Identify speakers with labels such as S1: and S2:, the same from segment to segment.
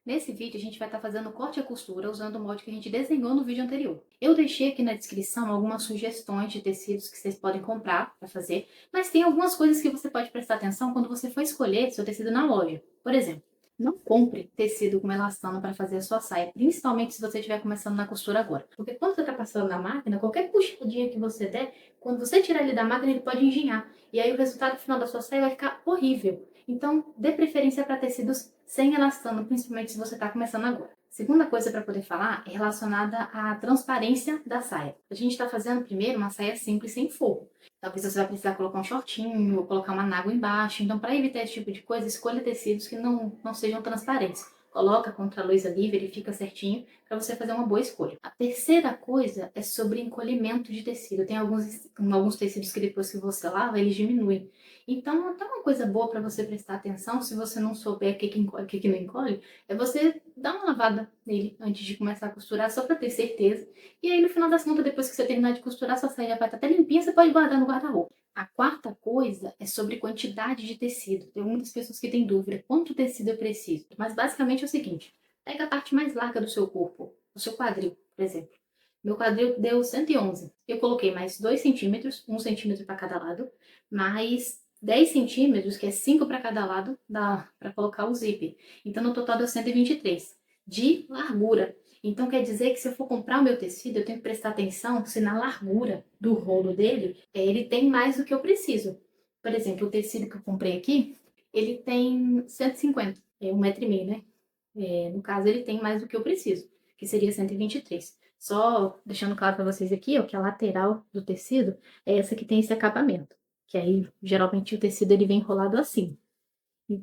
S1: Nesse vídeo, a gente vai estar fazendo corte e costura usando o molde que a gente desenhou no vídeo anterior. Eu deixei aqui na descrição algumas sugestões de tecidos que vocês podem comprar para fazer, mas tem algumas coisas que você pode prestar atenção quando você for escolher seu tecido na loja. Por exemplo, não compre tecido com elastano para fazer a sua saia, principalmente se você estiver começando na costura agora. Porque quando você está passando na máquina, qualquer puxadinha que você der, quando você tirar ele da máquina, ele pode engenhar. E aí o resultado final da sua saia vai ficar horrível. Então, dê preferência para tecidos sem elastano, principalmente se você está começando agora. Segunda coisa para poder falar é relacionada à transparência da saia. A gente está fazendo primeiro uma saia simples sem forro. Talvez você vai precisar colocar um shortinho ou colocar uma nágua embaixo. Então, para evitar esse tipo de coisa, escolha tecidos que não sejam transparentes. Coloca contra a luz ali, verifica certinho para você fazer uma boa escolha. A terceira coisa é sobre encolhimento de tecido. Tem alguns tecidos que depois que você lava, eles diminuem. Então, até uma coisa boa para você prestar atenção, se você não souber o que encolhe, o que não encolhe, é você dar uma lavada nele antes de começar a costurar, só para ter certeza. E aí, no final das contas, depois que você terminar de costurar, sua saia já vai estar até limpinha, você pode guardar no guarda-roupa. A quarta coisa é sobre quantidade de tecido. Tem muitas pessoas que têm dúvida, quanto tecido eu preciso? Mas basicamente é o seguinte, pega a parte mais larga do seu corpo, o seu quadril, por exemplo. Meu quadril deu 111. Eu coloquei mais 2 centímetros, 1 centímetro para cada lado, mais 10 centímetros, que é 5 para cada lado, dá para colocar o zíper. Então, no total deu 123 de largura. Então, quer dizer que se eu for comprar o meu tecido, eu tenho que prestar atenção se na largura do rolo dele, ele tem mais do que eu preciso. Por exemplo, o tecido que eu comprei aqui, ele tem 150, é 1,5 m, né? No caso, ele tem mais do que eu preciso, que seria 123. Só deixando claro para vocês aqui, ó, que a lateral do tecido é essa que tem esse acabamento. Que aí, geralmente, o tecido ele vem enrolado assim.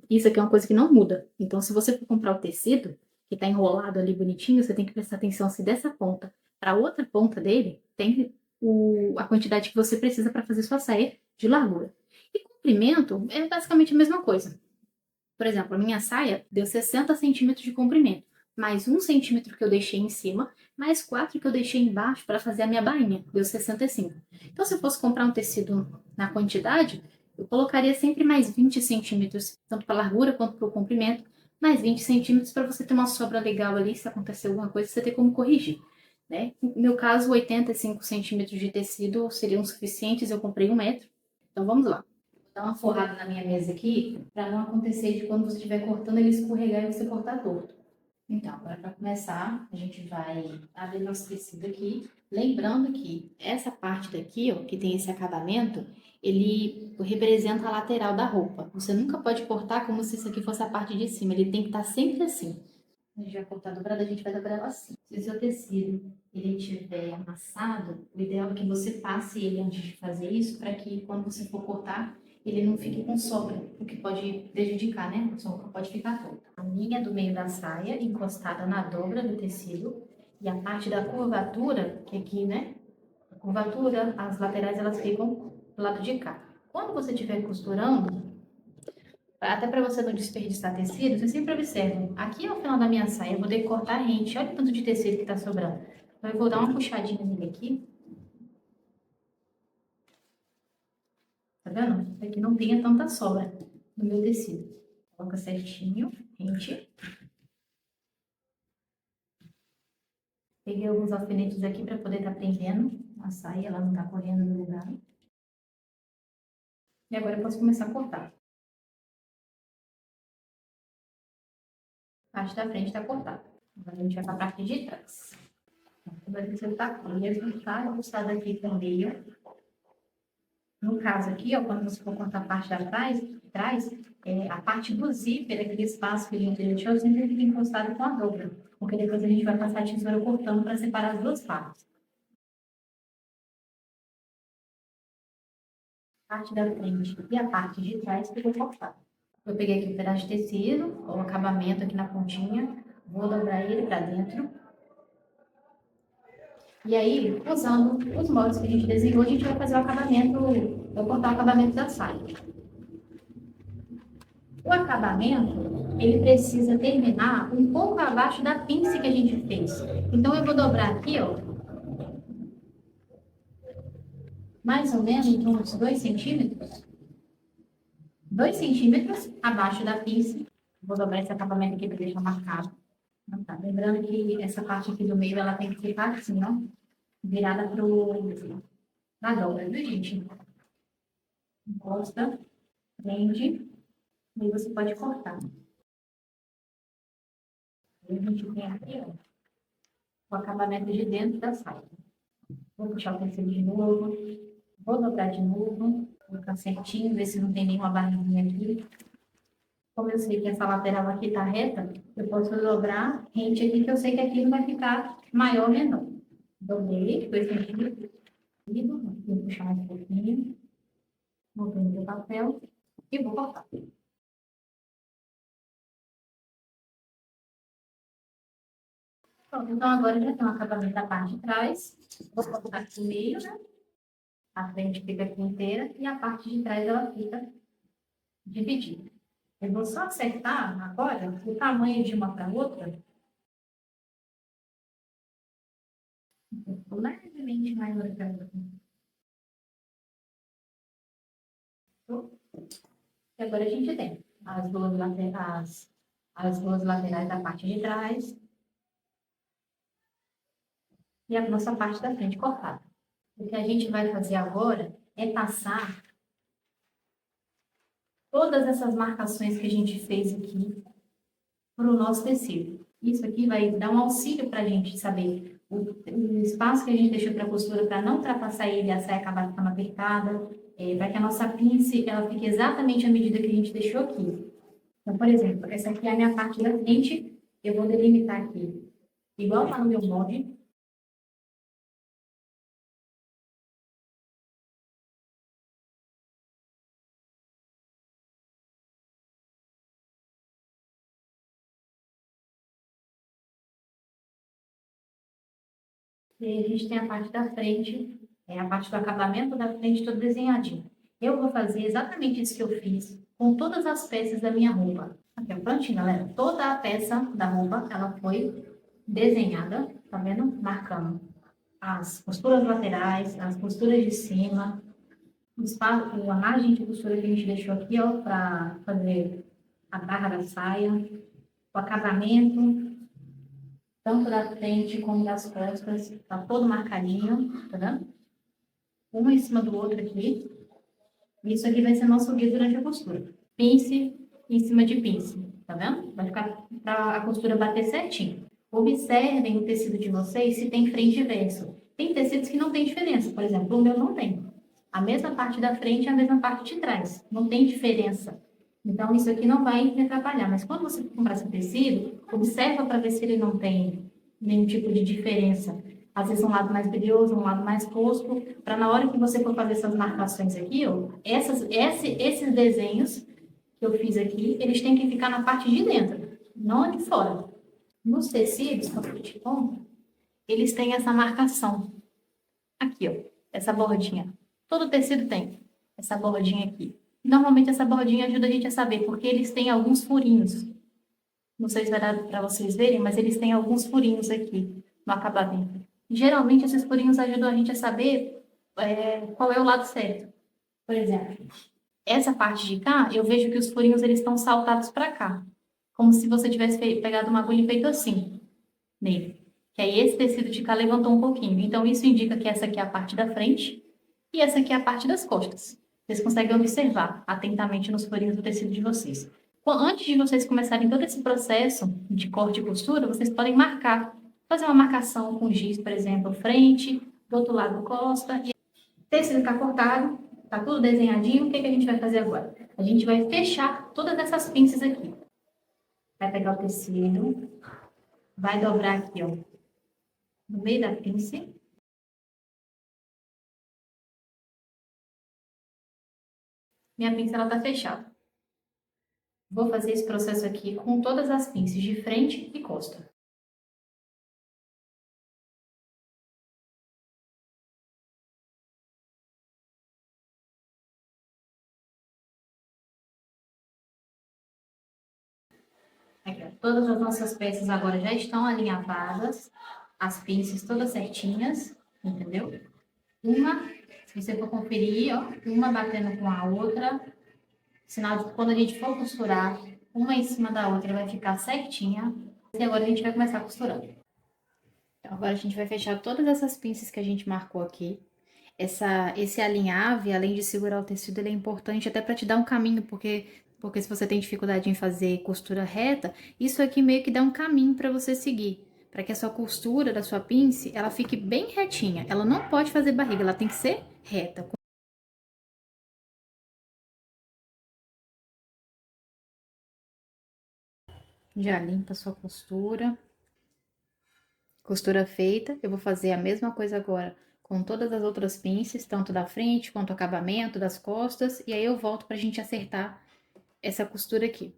S1: Isso aqui é uma coisa que não muda. Então, se você for comprar o tecido, que tá enrolado ali bonitinho, você tem que prestar atenção se dessa ponta para outra ponta dele tem a quantidade que você precisa para fazer sua saia de largura. E comprimento é basicamente a mesma coisa. Por exemplo, a minha saia deu 60 centímetros de comprimento, mais 1 centímetro que eu deixei em cima, mais 4 que eu deixei embaixo para fazer a minha bainha, deu 65. Então, se eu fosse comprar um tecido na quantidade, eu colocaria sempre mais 20 centímetros, tanto para a largura quanto para o comprimento, mais 20 centímetros para você ter uma sobra legal ali, se acontecer alguma coisa, você ter como corrigir. Né? No meu caso, 85 centímetros de tecido seriam suficientes, eu comprei 1 metro. Então, vamos lá. Dar uma forrada na minha mesa aqui, para não acontecer de quando você estiver cortando ele escorregar e você cortar torto. Então, agora para começar, a gente vai abrir nosso tecido aqui. Lembrando que essa parte daqui, ó, que tem esse acabamento, ele representa a lateral da roupa. Você nunca pode cortar como se isso aqui fosse a parte de cima, ele tem que estar sempre assim. A gente vai cortar dobrada, a gente vai dobrar ela assim. Se o seu tecido ele estiver amassado, o ideal é que você passe ele antes de fazer isso, para que quando você for cortar, ele não fique com sobra, o que pode prejudicar, né? A sua roupa pode ficar torta. A linha do meio da saia encostada na dobra do tecido e a parte da curvatura, que aqui, né? A curvatura, as laterais, elas ficam do lado de cá. Quando você estiver costurando, até para você não desperdiçar tecido, você sempre observa. Aqui ao final da minha saia, eu vou ter que cortar rente. Olha o tanto de tecido que está sobrando. Então, eu vou dar uma puxadinha nele aqui. Tá vendo? Para que não tenha tanta sobra no meu tecido. Coloca certinho, rente. Peguei alguns alfinetes aqui para poder estar prendendo a saia, ela não tá correndo no lugar. E agora eu posso começar a cortar. A parte da frente está cortada. Agora a gente vai para a parte de trás. Agora você tá aqui, mesmo tá ajustado aqui com o meio. No caso aqui, ó, quando você for cortar a parte de trás, a parte do zíper, aquele espaço que ele deixou, sempre fica encostado com a dobra. Porque depois a gente vai passar a tesoura cortando para separar as duas partes. A parte da frente e a parte de trás ficou cortada. Eu peguei aqui um pedaço de tecido, o acabamento aqui na pontinha, vou dobrar ele para dentro. E aí, usando os moldes que a gente desenhou, a gente vai fazer o acabamento, vou cortar o acabamento da saia. O acabamento, ele precisa terminar um pouco abaixo da pince que a gente fez. Então, eu vou dobrar aqui, ó, mais ou menos uns 2 centímetros. 2 centímetros abaixo da pince. Vou dobrar esse acabamento aqui para deixar marcado. Tá. Lembrando que essa parte aqui do meio, ela tem que ficar assim, ó, virada pra dobra, viu, gente? Encosta, prende, e aí você pode cortar. Aí a gente tem aqui, ó, o acabamento de dentro da saia. Vou puxar o tecido de novo, vou dobrar de novo, colocar certinho, ver se não tem nenhuma barriguinha aqui. Como eu sei que essa lateral aqui tá reta, eu posso dobrar rente aqui, que eu sei que aqui não vai ficar maior ou menor. Dobrei, foi sentido, vou puxar mais um pouquinho, vou prender o papel e vou cortar. Pronto, então agora já tem um acabamento da parte de trás. Vou cortar aqui no meio, né? A frente fica aqui inteira e a parte de trás ela fica dividida. Eu vou só acertar agora o tamanho de uma para outra, levemente maior que a outra. E agora a gente tem as duas laterais da parte de trás e a nossa parte da frente cortada. O que a gente vai fazer agora é passar todas essas marcações que a gente fez aqui para o nosso tecido. Isso aqui vai dar um auxílio para a gente saber o espaço que a gente deixou para a costura, para não ultrapassar ele e a saia acabar ficando apertada, para que a nossa pince ela fique exatamente a medida que a gente deixou aqui. Então, por exemplo, essa aqui é a minha parte da frente, eu vou delimitar aqui, igual está no meu molde. E aí a gente tem a parte da frente, a parte do acabamento da frente todo desenhadinho. Eu vou fazer exatamente isso que eu fiz com todas as peças da minha roupa. Aqui, ó, prontinho, galera. Toda a peça da roupa, ela foi desenhada, tá vendo? Marcando as costuras laterais, as costuras de cima, o espaço, a margem de costura que a gente deixou aqui, ó, para fazer a barra da saia, o acabamento, tanto da frente como das costas, tá todo marcadinho, tá vendo? Um em cima do outro aqui. Isso aqui vai ser nosso guia durante a costura. Pince em cima de pince, tá vendo? Vai ficar para a costura bater certinho. Observem o tecido de vocês se tem frente e verso. Tem tecidos que não tem diferença, por exemplo, o meu não tem. A mesma parte da frente e a mesma parte de trás. Não tem diferença. Então, isso aqui não vai me atrapalhar. Mas quando você comprar esse tecido, observa para ver se ele não tem nenhum tipo de diferença. Às vezes um lado mais brilhoso, um lado mais fosco, para na hora que você for fazer essas marcações aqui, ó, esses desenhos que eu fiz aqui, eles têm que ficar na parte de dentro, não de fora. Nos tecidos, quando eu te compro, eles têm essa marcação. Aqui, ó, essa bordinha. Todo tecido tem essa bordinha aqui. Normalmente essa bordinha ajuda a gente a saber, porque eles têm alguns furinhos. Não sei se vai dar para vocês verem, mas eles têm alguns furinhos aqui no acabamento. Geralmente esses furinhos ajudam a gente a saber qual é o lado certo. Por exemplo, essa parte de cá, eu vejo que os furinhos eles estão saltados para cá, como se você tivesse pegado uma agulha e feito assim nele. Que aí esse tecido de cá levantou um pouquinho. Então isso indica que essa aqui é a parte da frente e essa aqui é a parte das costas. Vocês conseguem observar atentamente nos furinhos do tecido de vocês. Antes de vocês começarem todo esse processo de corte e costura, vocês podem marcar, fazer uma marcação com giz, por exemplo, frente, do outro lado costa. E o tecido está cortado, está tudo desenhadinho. O que a gente vai fazer agora? A gente vai fechar todas essas pinças aqui. Vai pegar o tecido, vai dobrar aqui, ó, no meio da pinça. Minha pinça ela está fechada. Vou fazer esse processo aqui com todas as pinças de frente e costa. Aqui, ó. Todas as nossas peças agora já estão alinhavadas, as pinças todas certinhas, entendeu? Uma, se você for conferir, ó, uma batendo com a outra, sinal de que quando a gente for costurar, uma em cima da outra vai ficar certinha. E agora a gente vai começar costurando. Então, agora a gente vai fechar todas essas pinças que a gente marcou aqui. Esse alinhave, além de segurar o tecido, ele é importante até para te dar um caminho, porque se você tem dificuldade em fazer costura reta, isso aqui meio que dá um caminho para você seguir, para que a sua costura da sua pince, ela fique bem retinha. Ela não pode fazer barriga, ela tem que ser reta. Já limpa a sua costura. Costura feita, eu vou fazer a mesma coisa agora com todas as outras pinças, tanto da frente quanto o acabamento, das costas, e aí eu volto pra gente acertar essa costura aqui.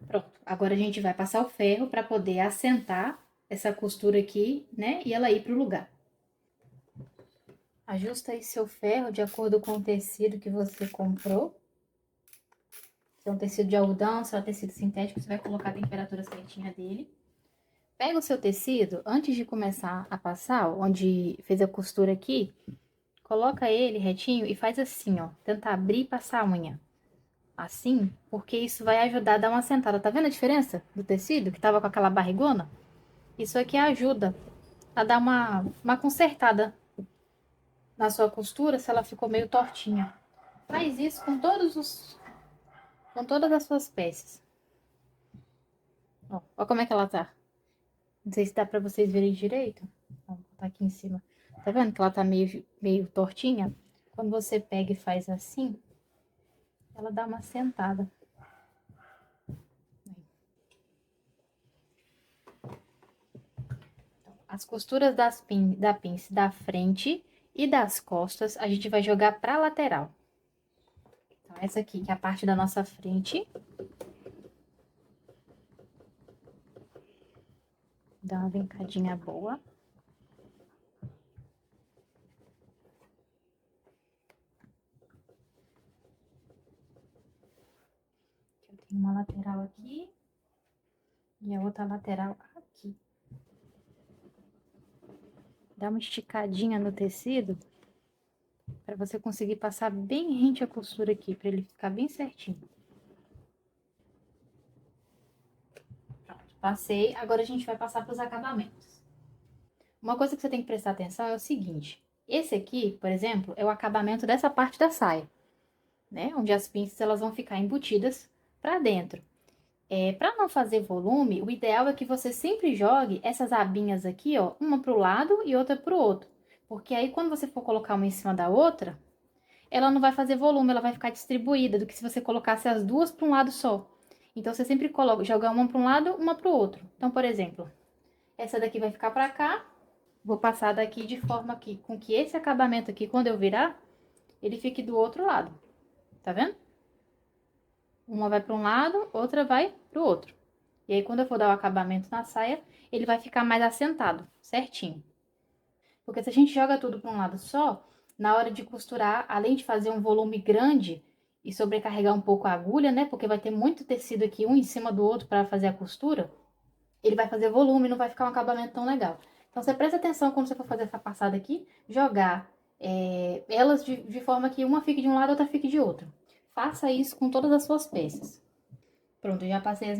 S1: Pronto, agora a gente vai passar o ferro para poder assentar essa costura aqui, né, e ela ir pro lugar. Ajusta aí seu ferro de acordo com o tecido que você comprou. Se é um tecido de algodão, se é um tecido sintético, você vai colocar a temperatura certinha dele. Pega o seu tecido, antes de começar a passar, onde fez a costura aqui, coloca ele retinho e faz assim, ó. Tenta abrir e passar a unha. Assim, porque isso vai ajudar a dar uma sentada. Tá vendo a diferença do tecido que tava com aquela barrigona? Isso aqui ajuda a dar uma consertada na sua costura se ela ficou meio tortinha. Faz isso com todas as suas peças. Ó como é que ela tá. Não sei se dá pra vocês verem direito. Ó, tá aqui em cima. Tá vendo que ela tá meio tortinha? Quando você pega e faz assim, ela dá uma sentada. As costuras da pinça da frente e das costas, a gente vai jogar pra lateral. Então, essa aqui, que é a parte da nossa frente. Dá uma vincadinha boa. Eu tenho uma lateral aqui e a outra lateral aqui. Dá uma esticadinha no tecido para você conseguir passar bem rente a costura aqui, para ele ficar bem certinho. Pronto, passei. Agora a gente vai passar para os acabamentos. Uma coisa que você tem que prestar atenção é o seguinte: esse aqui, por exemplo, é o acabamento dessa parte da saia, né? Onde as pinças elas vão ficar embutidas para dentro. Para não fazer volume, o ideal é que você sempre jogue essas abinhas aqui, ó, uma pro lado e outra pro outro. Porque aí, quando você for colocar uma em cima da outra, ela não vai fazer volume, ela vai ficar distribuída, do que se você colocasse as duas para um lado só. Então, você sempre coloca, joga uma para um lado, uma pro outro. Então, por exemplo, essa daqui vai ficar para cá, vou passar daqui de forma que, com que esse acabamento aqui, quando eu virar, ele fique do outro lado. Tá vendo? Uma vai para um lado, outra vai pro outro. E aí, quando eu for dar o acabamento na saia, ele vai ficar mais assentado, certinho. Porque se a gente joga tudo para um lado só, na hora de costurar, além de fazer um volume grande e sobrecarregar um pouco a agulha, né? Porque vai ter muito tecido aqui, um em cima do outro para fazer a costura, ele vai fazer volume e não vai ficar um acabamento tão legal. Então, você presta atenção quando você for fazer essa passada aqui, jogar elas de forma que uma fique de um lado e outra fique de outro. Faça isso com todas as suas peças. Pronto, eu já passei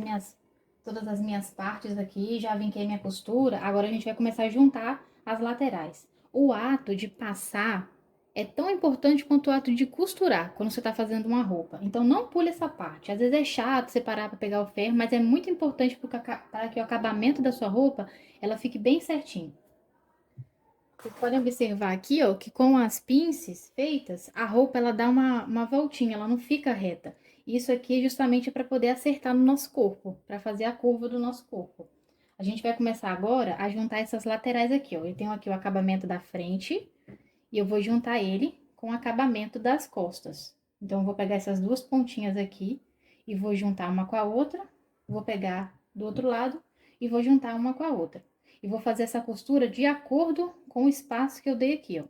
S1: todas as minhas partes aqui, já vinquei minha costura. Agora a gente vai começar a juntar as laterais. O ato de passar é tão importante quanto o ato de costurar, quando você está fazendo uma roupa. Então não pule essa parte. Às vezes é chato você parar para pegar o ferro, mas é muito importante para que o acabamento da sua roupa ela fique bem certinho. Vocês podem observar aqui, ó, que com as pinças feitas, a roupa ela dá uma voltinha, ela não fica reta. Isso aqui é justamente para poder acertar no nosso corpo, para fazer a curva do nosso corpo. A gente vai começar agora a juntar essas laterais aqui, ó. Eu tenho aqui o acabamento da frente e eu vou juntar ele com o acabamento das costas. Então, eu vou pegar essas duas pontinhas aqui e vou juntar uma com a outra. Vou pegar do outro lado e vou juntar uma com a outra. E vou fazer essa costura de acordo com o espaço que eu dei aqui, ó.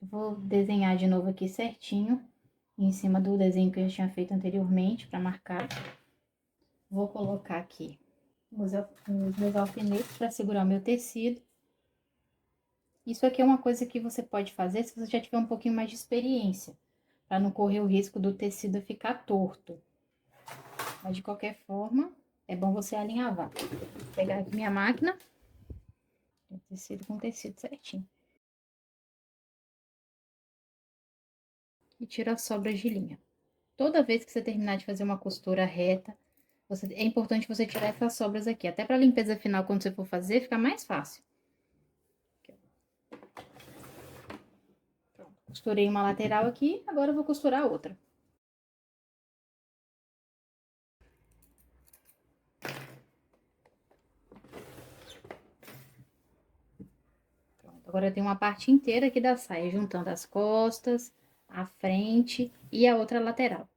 S1: Eu vou desenhar de novo aqui certinho, em cima do desenho que eu já tinha feito anteriormente, para marcar. Vou colocar aqui os meus alfinetes para segurar o meu tecido. Isso aqui é uma coisa que você pode fazer se você já tiver um pouquinho mais de experiência, para não correr o risco do tecido ficar torto. Mas de qualquer forma, é bom você alinhavar. Vou pegar aqui minha máquina, tecido com tecido certinho. E tiro as sobras de linha. Toda vez que você terminar de fazer uma costura reta, é importante você tirar essas sobras aqui, até para a limpeza final, quando você for fazer, fica mais fácil. Pronto, costurei uma lateral aqui, agora eu vou costurar a outra. Pronto, agora eu tenho uma parte inteira aqui da saia, juntando as costas, a frente e a outra lateral.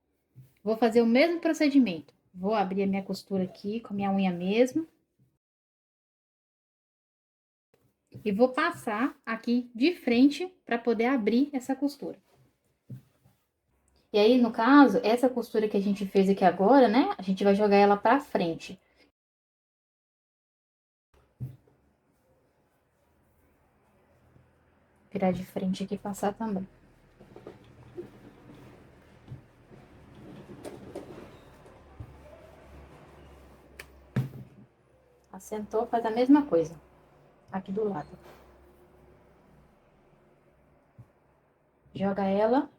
S1: Vou fazer o mesmo procedimento. Vou abrir a minha costura aqui com a minha unha mesmo. E vou passar aqui de frente para poder abrir essa costura. E aí, no caso, essa costura que a gente fez aqui agora, né? A gente vai jogar ela pra frente. Virar de frente aqui e passar também. Assentou, faz a mesma coisa. Aqui do lado. Joga ela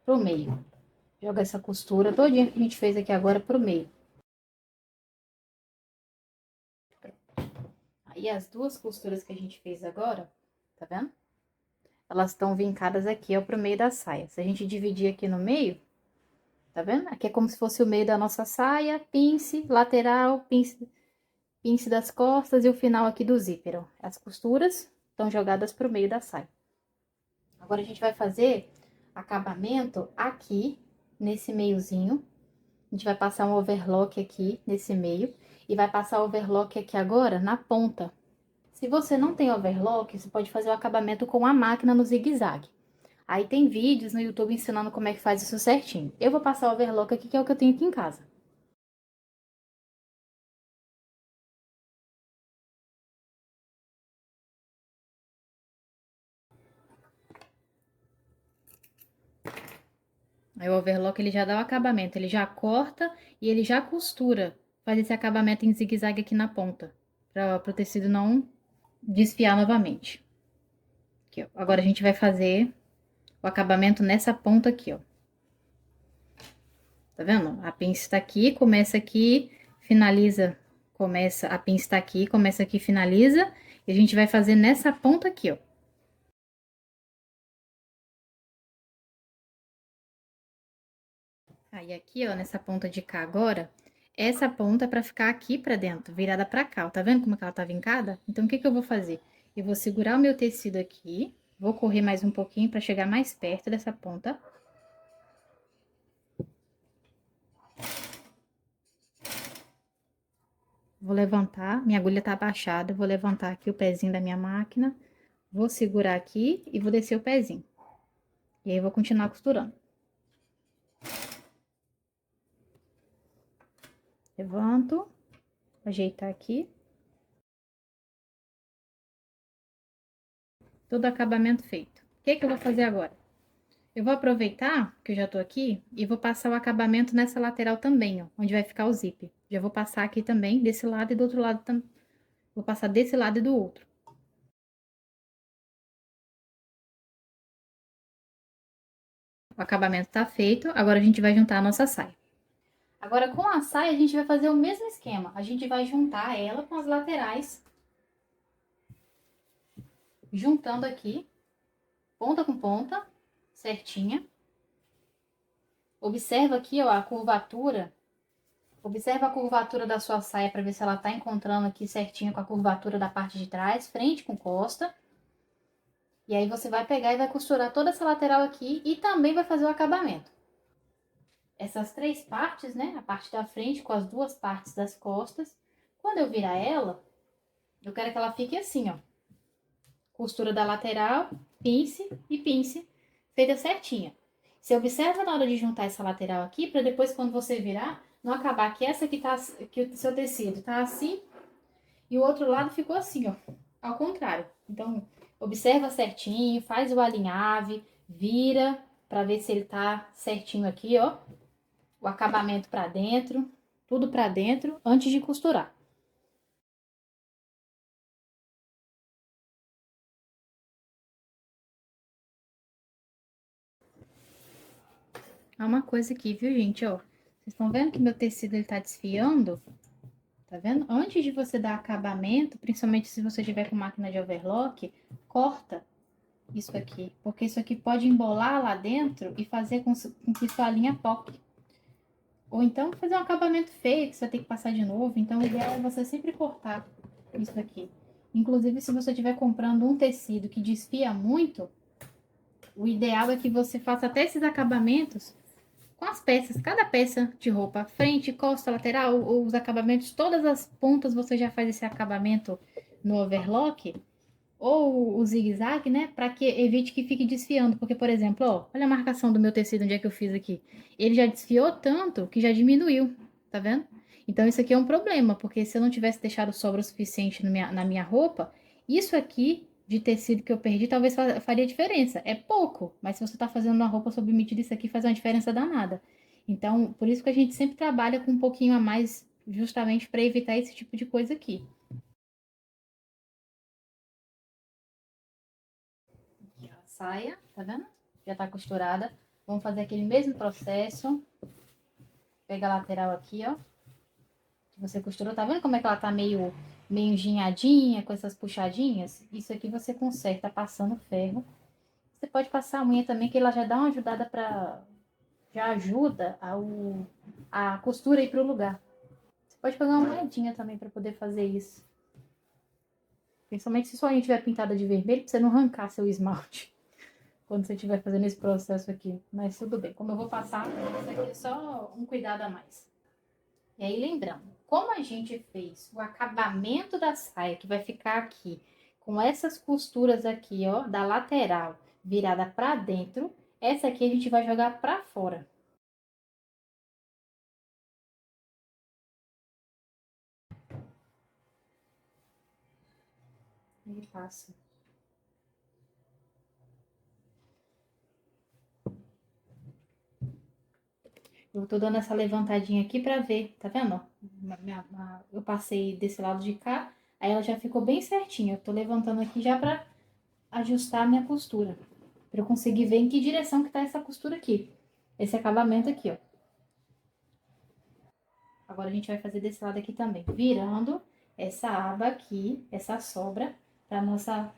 S1: pro meio. Joga essa costura todinha que a gente fez aqui agora pro meio. Aí as duas costuras que a gente fez agora, tá vendo? Elas estão vincadas aqui, ó, pro meio da saia. Se a gente dividir aqui no meio, tá vendo? Aqui é como se fosse o meio da nossa saia, pince, lateral, pince das costas e o final aqui do zíper, ó. As costuras estão jogadas pro meio da saia. Agora a gente vai fazer acabamento aqui, nesse meiozinho. A gente vai passar um overlock aqui, nesse meio. E vai passar o overlock aqui agora na ponta. Se você não tem overlock, você pode fazer o acabamento com a máquina no zigue-zague. Aí tem vídeos no YouTube ensinando como é que faz isso certinho. Eu vou passar o overlock aqui, que é o que eu tenho aqui em casa. Aí o overlock ele já dá o acabamento, ele já corta e ele já costura. Faz esse acabamento em zigue-zague aqui na ponta, para o tecido não desfiar novamente. Aqui, ó. Agora a gente vai fazer o acabamento nessa ponta aqui, ó. Tá vendo? A pinça tá aqui, começa aqui, finaliza, começa, a pinça tá aqui, começa aqui, finaliza, e a gente vai fazer nessa ponta aqui, ó. Aí aqui, ó, nessa ponta de cá agora, essa ponta é pra ficar aqui pra dentro, virada pra cá, ó. Tá vendo como que ela tá vincada? Então, o que que eu vou fazer? Eu vou segurar o meu tecido aqui, vou correr mais um pouquinho pra chegar mais perto dessa ponta. Vou levantar, minha agulha tá abaixada, vou levantar aqui o pezinho da minha máquina, vou segurar aqui e vou descer o pezinho. E aí, eu vou continuar costurando. Levanto, ajeitar aqui. Todo acabamento feito. O que que eu vou fazer agora? Eu vou aproveitar que eu já tô aqui e vou passar o acabamento nessa lateral também, ó, onde vai ficar o zíper. Já vou passar aqui também, desse lado e do outro lado também. Vou passar desse lado e do outro. O acabamento tá feito, agora a gente vai juntar a nossa saia. Agora, com a saia, a gente vai fazer o mesmo esquema. A gente vai juntar ela com as laterais. Juntando aqui, ponta com ponta, certinha. Observa aqui, ó, a curvatura. Observa a curvatura da sua saia para ver se ela tá encontrando aqui certinho com a curvatura da parte de trás, frente com costa. E aí você vai pegar e vai costurar toda essa lateral aqui e também vai fazer o acabamento. Essas três partes, né? A parte da frente com as duas partes das costas. Quando eu virar ela, Eu quero que ela fique assim, ó. Costura da lateral, pince e pince, feita certinha. Você observa na hora de juntar essa lateral aqui, para depois quando você virar, não acabar que essa aqui tá, que o seu tecido tá assim e o outro lado ficou assim, ó. Ao contrário. Então, observa certinho, faz o alinhave, vira para ver se ele tá certinho aqui, ó. O acabamento para dentro, tudo para dentro antes de costurar. Há uma coisa aqui, viu, gente, ó. Vocês estão vendo que meu tecido ele tá desfiando? Tá vendo? Antes de você dar acabamento, principalmente se você tiver com máquina de overlock, corta isso aqui, porque isso aqui pode embolar lá dentro e fazer com que sua linha poque. Ou então fazer um acabamento feio, que você tem que passar de novo. Então, o ideal é você sempre cortar isso aqui. Inclusive, se você estiver comprando um tecido que desfia muito, o ideal é que você faça até esses acabamentos com as peças, cada peça de roupa, frente, costa, lateral, os acabamentos, todas as pontas você já faz esse acabamento no overlock ou o zigue-zague, né? Para que evite que fique desfiando. Porque, por exemplo, ó, olha a marcação do meu tecido, onde é que eu fiz aqui. Ele já desfiou tanto que já diminuiu, tá vendo? Então, isso aqui é um problema, porque se eu não tivesse deixado sobra o suficiente na minha roupa, isso aqui de tecido que eu perdi talvez faria diferença. É pouco, mas se você tá fazendo uma roupa sob medida, isso aqui faz uma diferença danada. Então, por isso que a gente sempre trabalha com um pouquinho a mais, justamente para evitar esse tipo de coisa aqui. Aqui, ó, a saia, tá vendo? Já tá costurada. Vamos fazer aquele mesmo processo. Pega a lateral aqui, ó. Que você costurou. Tá vendo como é que ela tá meio enginhadinha, com essas puxadinhas? Isso aqui você conserta passando ferro. Você pode passar a unha também, que ela já dá uma ajudada pra... Já ajuda a costura ir pro lugar. Você pode pegar uma moedinha também pra poder fazer isso. Principalmente se sua unha estiver pintada de vermelho, pra você não arrancar seu esmalte quando você estiver fazendo esse processo aqui. Mas tudo bem, como eu vou passar, isso aqui é só um cuidado a mais. E aí, lembrando, como a gente fez o acabamento da saia, que vai ficar aqui, com essas costuras aqui, ó, da lateral virada pra dentro, essa aqui a gente vai jogar pra fora. Ele passa. Eu tô dando essa levantadinha aqui pra ver, tá vendo? Eu passei desse lado de cá, aí ela já ficou bem certinha. Eu tô levantando aqui já pra ajustar a minha costura. Pra eu conseguir ver em que direção que tá essa costura aqui. Esse acabamento aqui, ó. Agora a gente vai fazer desse lado aqui também. Virando essa aba aqui, essa sobra, pra nossa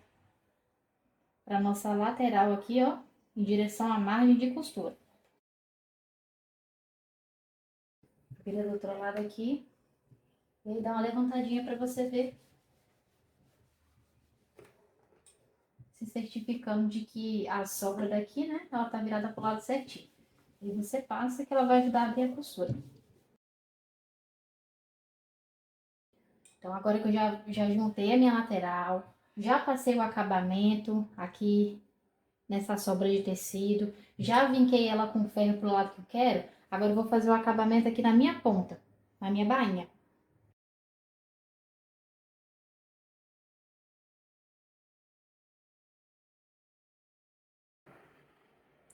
S1: lateral aqui, ó. Em direção à margem de costura. Vira do outro lado aqui. E aí dá uma levantadinha pra você ver. Se certificando de que a sobra daqui, né? Ela tá virada pro lado certinho. E você passa que ela vai ajudar a abrir a costura. Então, agora que eu já juntei a minha lateral, já passei o acabamento aqui nessa sobra de tecido, já vinquei ela com ferro pro lado que eu quero, agora eu vou fazer o acabamento aqui na minha ponta, na minha bainha.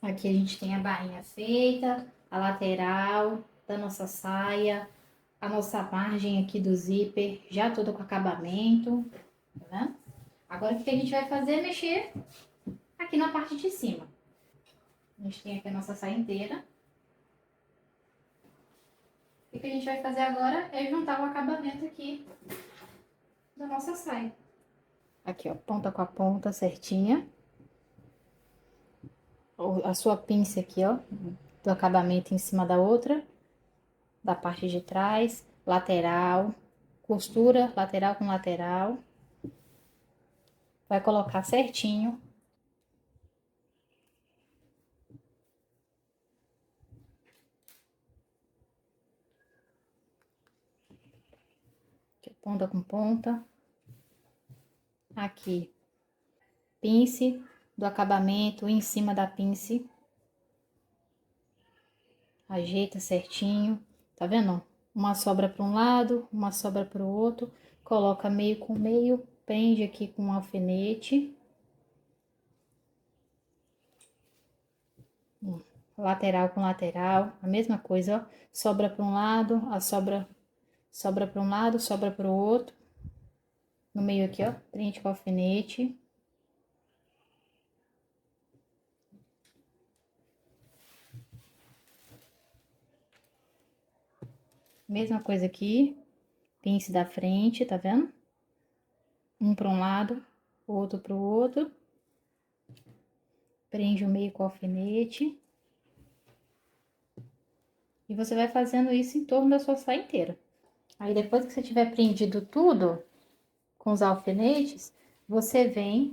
S1: Aqui a gente tem a bainha feita, a lateral da nossa saia, a nossa margem aqui do zíper, já toda com acabamento, tá vendo? Agora o que a gente vai fazer é mexer aqui na parte de cima. A gente tem aqui a nossa saia inteira. O que a gente vai fazer agora é juntar o acabamento aqui da nossa saia. Aqui, ó, ponta com a ponta certinha. A sua pinça aqui, ó, do acabamento em cima da outra, da parte de trás, lateral, costura lateral com lateral. Vai colocar certinho. Aqui, ponta com ponta. aqui, pince do acabamento em cima da pince. Ajeita certinho, tá vendo? Uma sobra para um lado, uma sobra para o outro. Coloca meio com meio, prende aqui com um alfinete. Lateral com lateral, a mesma coisa, ó. Sobra para um lado, sobra para um lado, sobra para o outro. No meio aqui, ó, prende com alfinete. Mesma coisa aqui, pince da frente, tá vendo? Um para um lado, outro para o outro. Prende o meio com alfinete. E você vai fazendo isso em torno da sua saia inteira. Aí depois que você tiver prendido tudo com os alfinetes, você vem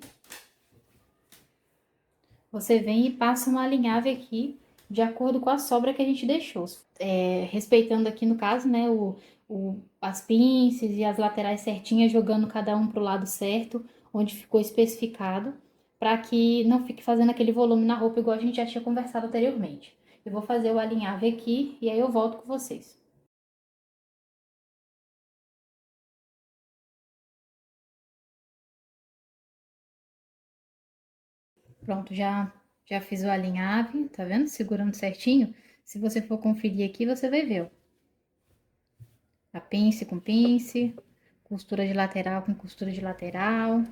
S1: e passa uma alinhave aqui de acordo com a sobra que a gente deixou. Respeitando aqui no caso, né, as pinças e as laterais certinhas, jogando cada um pro lado certo, onde ficou especificado, para que não fique fazendo aquele volume na roupa igual a gente já tinha conversado anteriormente. Eu vou fazer o alinhave aqui e aí eu volto com vocês. Pronto, já fiz o alinhave, tá vendo? Segurando certinho. Se você for conferir aqui, você vai ver, ó. A pince com pince, costura de lateral com costura de lateral,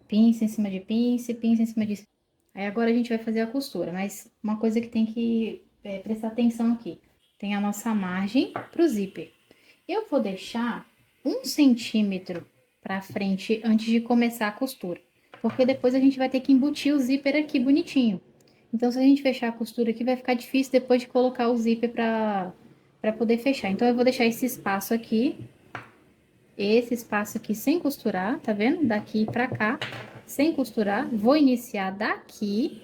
S1: pince em cima de pince, pince em cima de... Aí agora a gente vai fazer a costura, mas uma coisa que tem que prestar atenção aqui. Tem a nossa margem pro zíper. Eu vou deixar 1 centímetro pra frente antes de começar a costura, porque depois a gente vai ter que embutir o zíper aqui bonitinho. Então, se a gente fechar a costura aqui, vai ficar difícil depois de colocar o zíper para poder fechar. Então, eu vou deixar esse espaço aqui sem costurar, tá vendo? Daqui pra cá, sem costurar. Vou iniciar daqui,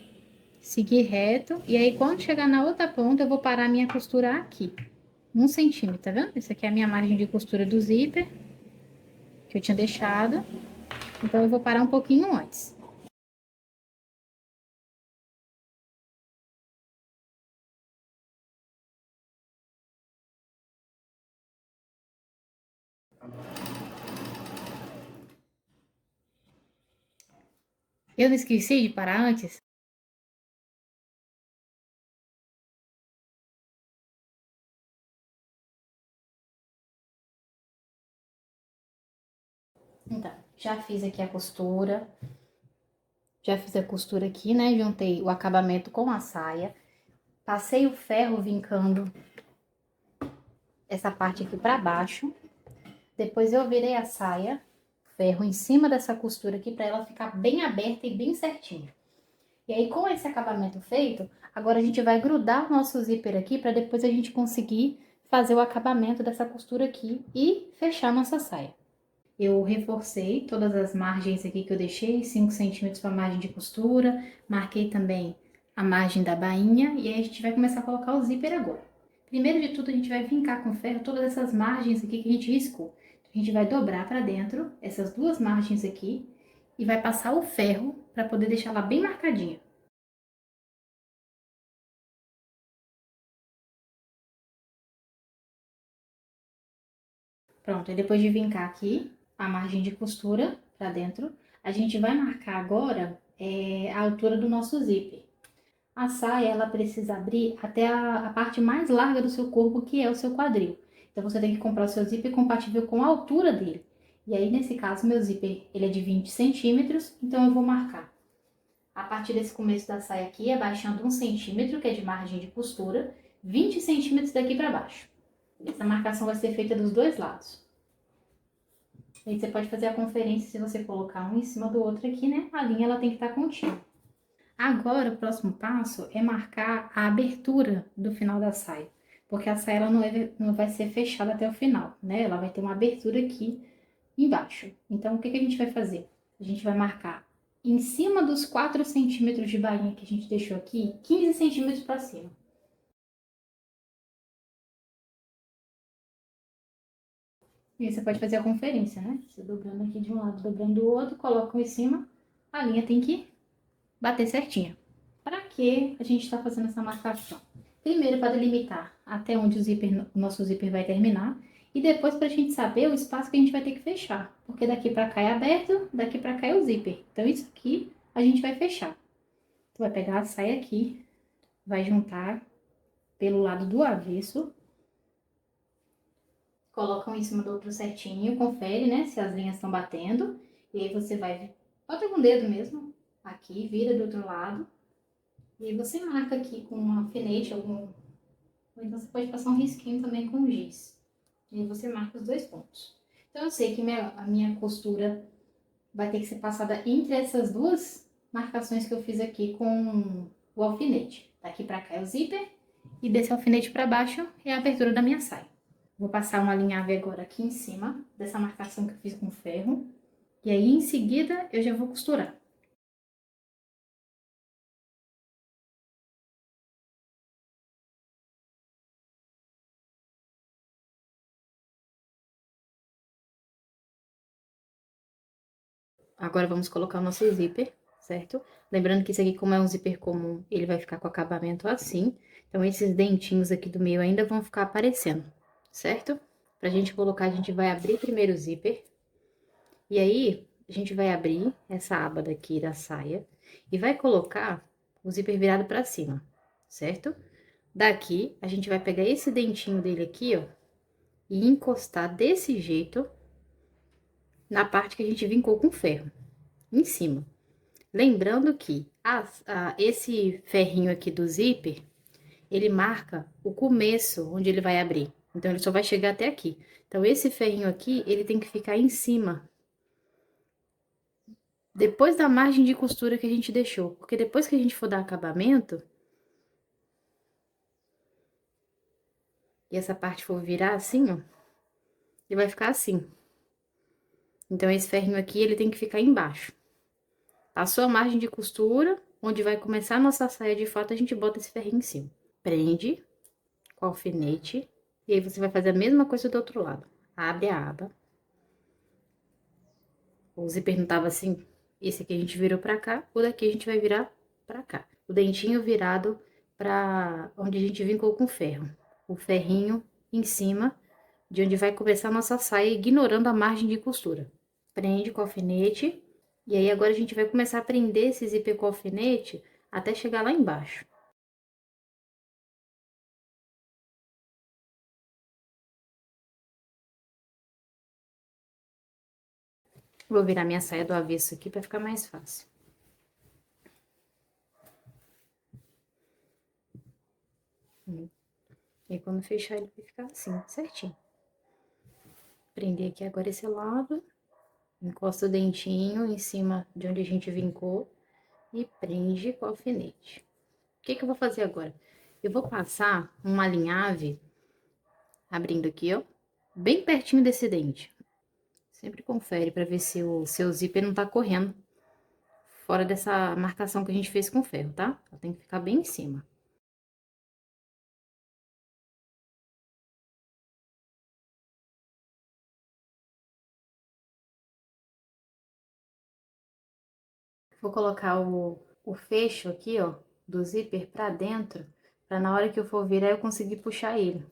S1: seguir reto, e aí quando chegar na outra ponta, eu vou parar a minha costura aqui. 1 centímetro, tá vendo? Essa aqui é a minha margem de costura do zíper, que eu tinha deixado. Então, eu vou parar um pouquinho antes. Eu não esqueci de parar antes? Então, já fiz aqui a costura. Já fiz a costura aqui, né? Juntei o acabamento com a saia. Passei o ferro vincando essa parte aqui pra baixo. Depois eu virei a saia, ferro em cima dessa costura aqui pra ela ficar bem aberta e bem certinha. E aí, com esse acabamento feito, agora a gente vai grudar o nosso zíper aqui pra depois a gente conseguir fazer o acabamento dessa costura aqui e fechar a nossa saia. Eu reforcei todas as margens aqui que eu deixei, 5 centímetros para a margem de costura, marquei também a margem da bainha e aí a gente vai começar a colocar o zíper agora. Primeiro de tudo, a gente vai vincar com ferro todas essas margens aqui que a gente riscou. A gente vai dobrar para dentro essas duas margens aqui e vai passar o ferro para poder deixar ela bem marcadinha. Pronto, e depois de vincar aqui a margem de costura para dentro, a gente vai marcar agora a altura do nosso zíper. A saia, ela precisa abrir até a parte mais larga do seu corpo, que é o seu quadril. Então, você tem que comprar o seu zíper compatível com a altura dele. E aí, nesse caso, meu zíper, ele é de 20 centímetros, então eu vou marcar. A partir desse começo da saia aqui, abaixando 1 centímetro, que é de margem de costura, 20 centímetros daqui para baixo. Essa marcação vai ser feita dos dois lados. Aí você pode fazer a conferência se você colocar um em cima do outro aqui, né? A linha, ela tem que estar contínua. Agora, o próximo passo é marcar a abertura do final da saia, porque a saia ela não vai ser fechada até o final, né? Ela vai ter uma abertura aqui embaixo. Então, o que que a gente vai fazer? A gente vai marcar em cima dos 4 centímetros de bainha que a gente deixou aqui, 15 centímetros para cima. E você pode fazer a conferência, né? Você dobrando aqui de um lado, dobrando do outro, coloca em cima, a linha tem que bater certinho. Para que a gente está fazendo essa marcação? Primeiro, para delimitar até onde o nosso zíper vai terminar. E depois, para a gente saber o espaço que a gente vai ter que fechar. Porque daqui para cá é aberto, daqui para cá é o zíper. Então, isso aqui a gente vai fechar. Tu vai pegar a saia aqui, vai juntar pelo lado do avesso. Coloca um em cima do outro certinho, confere, né, se as linhas estão batendo. E aí você vai, bota com o dedo mesmo, aqui, vira do outro lado. E aí você marca aqui com um alfinete, ou então você pode passar um risquinho também com giz. E aí você marca os dois pontos. Então eu sei que a minha costura vai ter que ser passada entre essas duas marcações que eu fiz aqui com o alfinete. Daqui pra cá é o zíper e desse alfinete pra baixo é a abertura da minha saia. Vou passar uma alinhave agora aqui em cima dessa marcação que eu fiz com ferro. E aí em seguida eu já vou costurar. Agora vamos colocar o nosso zíper, certo? Lembrando que isso aqui, como é um zíper comum, ele vai ficar com acabamento assim. Então, esses dentinhos aqui do meio ainda vão ficar aparecendo, certo? Pra gente colocar, a gente vai abrir primeiro o zíper. E aí, a gente vai abrir essa aba daqui da saia e vai colocar o zíper virado pra cima, certo? Daqui, a gente vai pegar esse dentinho dele aqui, ó, e encostar desse jeito na parte que a gente vincou com ferro, em cima. Lembrando que esse ferrinho aqui do zíper, ele marca o começo onde ele vai abrir. Então, ele só vai chegar até aqui. Então, esse ferrinho aqui, ele tem que ficar em cima. Depois da margem de costura que a gente deixou. Porque depois que a gente for dar acabamento, e essa parte for virar assim, ó, ele vai ficar assim. Então, esse ferrinho aqui, ele tem que ficar embaixo. Passou a margem de costura, onde vai começar a nossa saia de fato, a gente bota esse ferrinho em cima. Prende com alfinete. E aí, você vai fazer a mesma coisa do outro lado. Abre a aba. O zíper não tava assim, esse aqui a gente virou pra cá, o daqui a gente vai virar pra cá. O dentinho virado pra onde a gente vincou com ferro. O ferrinho em cima, de onde vai começar a nossa saia, ignorando a margem de costura. Prende com alfinete. E aí, agora a gente vai começar a prender esse zíper com alfinete até chegar lá embaixo. Vou virar minha saia do avesso aqui pra ficar mais fácil. E aí, quando fechar, ele vai ficar assim, certinho. Prender aqui agora esse lado. Encosta o dentinho em cima de onde a gente vincou e prende com o alfinete. O que que eu vou fazer agora? Eu vou passar uma alinhave, abrindo aqui, ó, bem pertinho desse dente. Sempre confere para ver se o seu zíper não tá correndo fora dessa marcação que a gente fez com ferro, tá? Ela tem que ficar bem em cima. Vou colocar o fecho aqui, ó, do zíper pra dentro, pra na hora que eu for virar eu conseguir puxar ele.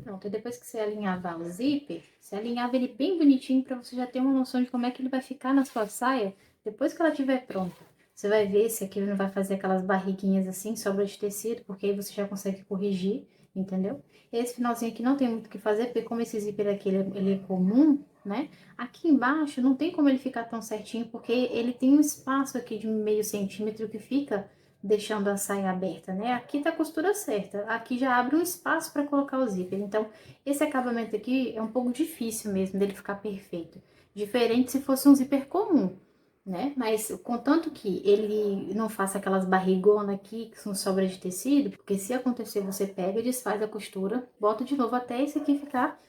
S1: Pronto, e depois que você alinhavar o zíper, você alinhava ele bem bonitinho para você já ter uma noção de como é que ele vai ficar na sua saia depois que ela estiver pronta. Você vai ver se aqui ele não vai fazer aquelas barriguinhas assim, sobra de tecido, porque aí você já consegue corrigir, entendeu? Esse finalzinho aqui não tem muito o que fazer, porque como esse zíper aqui ele é comum, né? Aqui embaixo não tem como ele ficar tão certinho, porque ele tem um espaço aqui de meio centímetro que fica deixando a saia aberta, né? Aqui tá a costura certa, aqui já abre um espaço para colocar o zíper. Então, esse acabamento aqui é um pouco difícil mesmo dele ficar perfeito. Diferente se fosse um zíper comum, né? Mas contanto que ele não faça aquelas barrigonas aqui que são sobras de tecido, porque se acontecer você pega e desfaz a costura, bota de novo até esse aqui ficar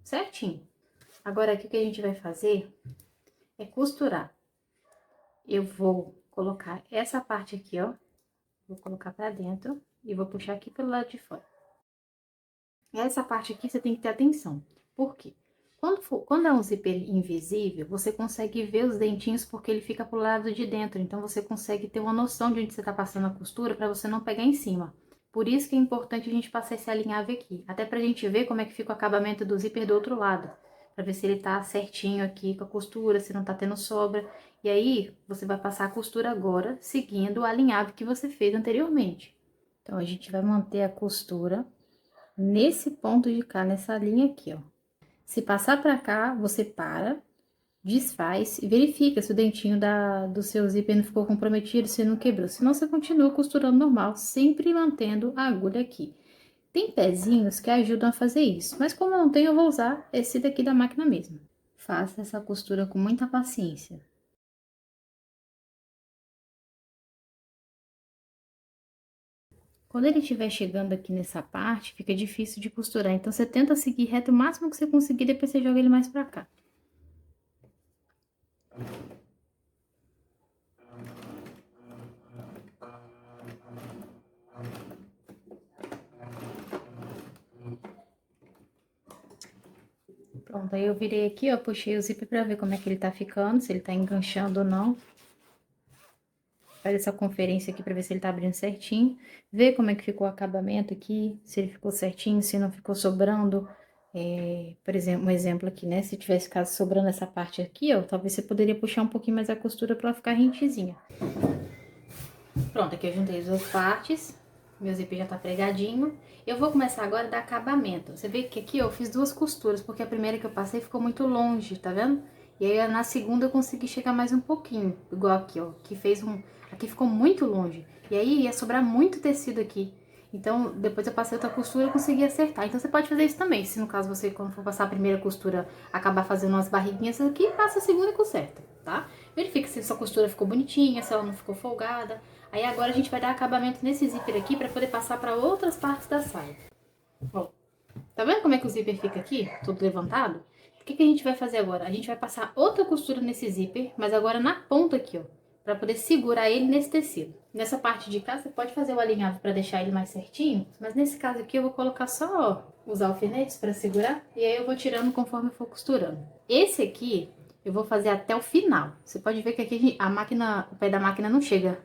S1: certinho. Agora aqui o que a gente vai fazer é costurar. Eu vou colocar essa parte aqui, ó, vou colocar pra dentro e vou puxar aqui pelo lado de fora. Essa parte aqui você tem que ter atenção. Por quê? Quando é um zíper invisível, você consegue ver os dentinhos porque ele fica pro lado de dentro. Então, você consegue ter uma noção de onde você tá passando a costura para você não pegar em cima. Por isso que é importante a gente passar esse alinhave aqui. Até pra gente ver como é que fica o acabamento do zíper do outro lado. Pra ver se ele tá certinho aqui com a costura, se não tá tendo sobra. E aí, você vai passar a costura agora, seguindo o alinhave que você fez anteriormente. Então, a gente vai manter a costura nesse ponto de cá, nessa linha aqui, ó. Se passar pra cá, você para, desfaz e verifica se o dentinho do seu zíper não ficou comprometido, se não quebrou. Senão, você continua costurando normal, sempre mantendo a agulha aqui. Tem pezinhos que ajudam a fazer isso, mas como eu não tenho, eu vou usar esse daqui da máquina mesmo. Faça essa costura com muita paciência. Quando ele estiver chegando aqui nessa parte, fica difícil de costurar. Então, você tenta seguir reto o máximo que você conseguir, depois você joga ele mais pra cá. Pronto, aí eu virei aqui, ó, puxei o zíper pra ver como é que ele tá ficando, se ele tá enganchando ou não. Faz essa conferência aqui pra ver se ele tá abrindo certinho. Ver como é que ficou o acabamento aqui, se ele ficou certinho, se não ficou sobrando. Por exemplo, um exemplo aqui, né? Se tivesse ficado sobrando essa parte aqui, ó, talvez você poderia puxar um pouquinho mais a costura pra ela ficar rentezinha. Pronto, aqui eu juntei as duas partes. Meu zíper já tá pregadinho. Eu vou começar agora a dar acabamento. Você vê que aqui eu fiz duas costuras, porque a primeira que eu passei ficou muito longe, tá vendo? E aí na segunda eu consegui chegar mais um pouquinho, igual aqui, ó, que fez um... Aqui ficou muito longe. E aí ia sobrar muito tecido aqui. Então, depois eu passei outra costura e consegui acertar. Então, você pode fazer isso também. Se no caso você, quando for passar a primeira costura, acabar fazendo umas barriguinhas aqui, passa a segunda e conserta, tá? Verifica se sua costura ficou bonitinha, se ela não ficou folgada. Aí agora a gente vai dar acabamento nesse zíper aqui pra poder passar pra outras partes da saia. Ó, tá vendo como é que o zíper fica aqui, todo levantado? O que que a gente vai fazer agora? A gente vai passar outra costura nesse zíper, mas agora na ponta aqui, ó, pra poder segurar ele nesse tecido. Nessa parte de cá, você pode fazer o alinhavo pra deixar ele mais certinho, mas nesse caso aqui eu vou colocar só, ó, os alfinetes pra segurar, e aí eu vou tirando conforme eu for costurando. Esse aqui eu vou fazer até o final. Você pode ver que aqui a máquina, o pé da máquina não chega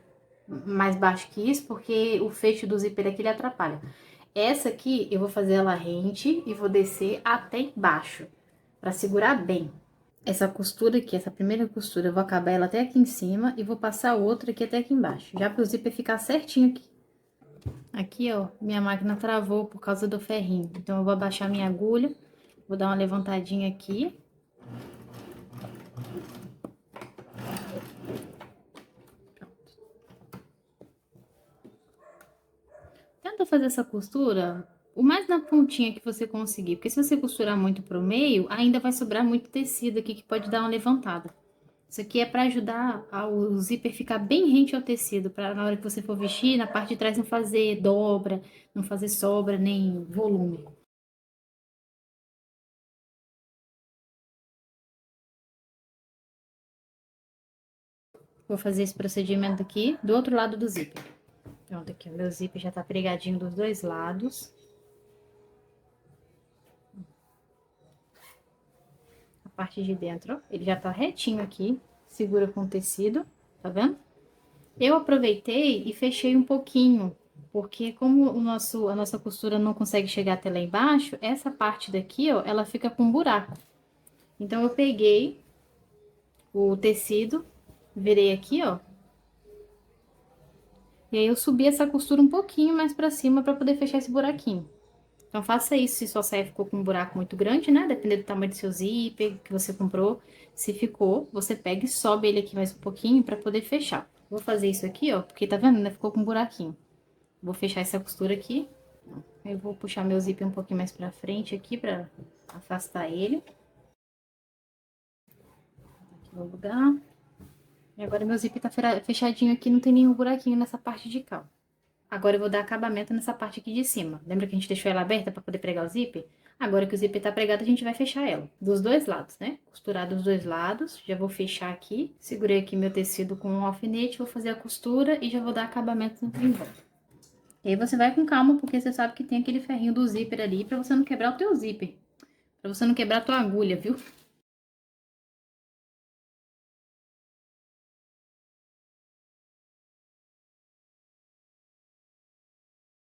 S1: mais baixo que isso, porque o fecho do zíper aqui ele atrapalha. Essa aqui eu vou fazer ela rente e vou descer até embaixo, pra segurar bem. Essa costura aqui, essa primeira costura, eu vou acabar ela até aqui em cima e vou passar outra aqui até aqui embaixo, já para o zíper ficar certinho aqui. Aqui, ó, minha máquina travou por causa do ferrinho, então eu vou abaixar minha agulha, vou dar uma levantadinha aqui. Tenta fazer essa costura o mais na pontinha que você conseguir, porque se você costurar muito pro meio, ainda vai sobrar muito tecido aqui que pode dar uma levantada. Isso aqui é para ajudar o zíper ficar bem rente ao tecido, para na hora que você for vestir, na parte de trás não fazer dobra, não fazer sobra, nem volume. Vou fazer esse procedimento aqui do outro lado do zíper. Pronto, aqui o meu zíper já tá pregadinho dos dois lados. A parte de dentro, ó, ele já tá retinho aqui, segura com o tecido, tá vendo? Eu aproveitei e fechei um pouquinho, porque como a nossa costura não consegue chegar até lá embaixo, essa parte daqui, ó, ela fica com um buraco. Então, eu peguei o tecido, virei aqui, ó. E aí, eu subi essa costura um pouquinho mais pra cima pra poder fechar esse buraquinho. Então, faça isso se sua saia ficou com um buraco muito grande, né? Dependendo do tamanho do seu zíper que você comprou. Se ficou, você pega e sobe ele aqui mais um pouquinho pra poder fechar. Vou fazer isso aqui, ó, porque tá vendo? Ainda ficou com um buraquinho. Vou fechar essa costura aqui. Eu vou puxar meu zíper um pouquinho mais pra frente aqui pra afastar ele. Aqui no lugar. E agora meu zíper tá fechadinho aqui, não tem nenhum buraquinho nessa parte de cá. Agora eu vou dar acabamento nessa parte aqui de cima. Lembra que a gente deixou ela aberta pra poder pregar o zíper? Agora que o zíper tá pregado, a gente vai fechar ela. Dos dois lados, né? Costurar dos dois lados. Já vou fechar aqui. Segurei aqui meu tecido com um alfinete, vou fazer a costura e já vou dar acabamento em volta. E aí você vai com calma, porque você sabe que tem aquele ferrinho do zíper ali pra você não quebrar o teu zíper. Pra você não quebrar a tua agulha, viu?